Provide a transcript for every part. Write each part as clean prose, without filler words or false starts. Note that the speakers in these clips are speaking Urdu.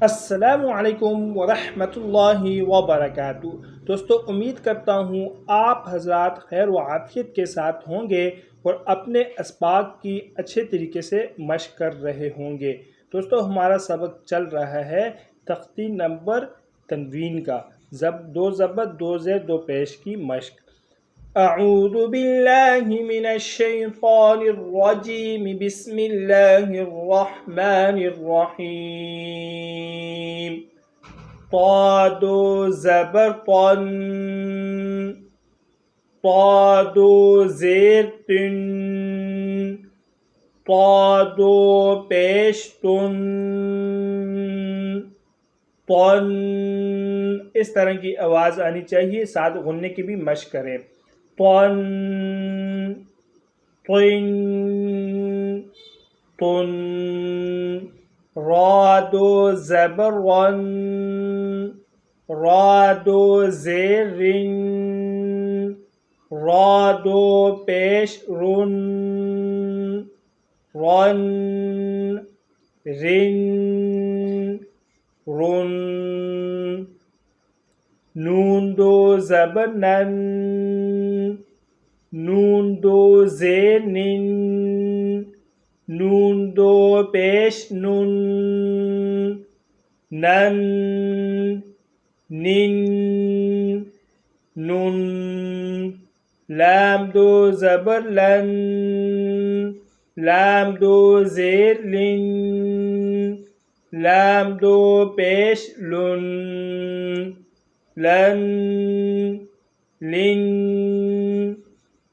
السلام علیکم ورحمۃ اللہ وبرکاتہ۔ دوستو، امید کرتا ہوں آپ حضرات خیر و عافیت کے ساتھ ہوں گے اور اپنے اسباق کی اچھے طریقے سے مشق کر رہے ہوں گے۔ دوستو، ہمارا سبق چل رہا ہے تختی نمبر تنوین کا، دو زبر دو زیر دو پیش کی مشق۔ اعوذ باللہ من الشیطان الرجیم، بسم اللہ الرحمن الرحیم۔ طا زبر طن، طا زیر تن، طا پیش تن، طن۔ اس طرح کی آواز آنی چاہیے، ساتھ غننے کی بھی مشق کریں۔ طن، طن، طن۔ را زبر رن، را زیر رن، را پیش رن، رن، رن، رن۔ نون زبر نن، نون زیر نن، نون پیش نن، نن، نن، نن۔ لام زبر لن، لام زیر لن، لام پیش لن، لن، لن،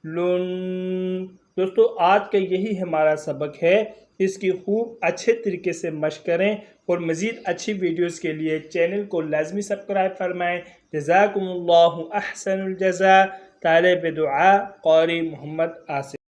لن۔ دوستو، آج کا یہی ہمارا سبق ہے، اس کی خوب اچھے طریقے سے مشق کریں اور مزید اچھی ویڈیوز کے لیے چینل کو لازمی سبسکرائب فرمائیں۔ جزاکم اللہ احسن الجزاء۔ طالب دعا قاری محمد آصف۔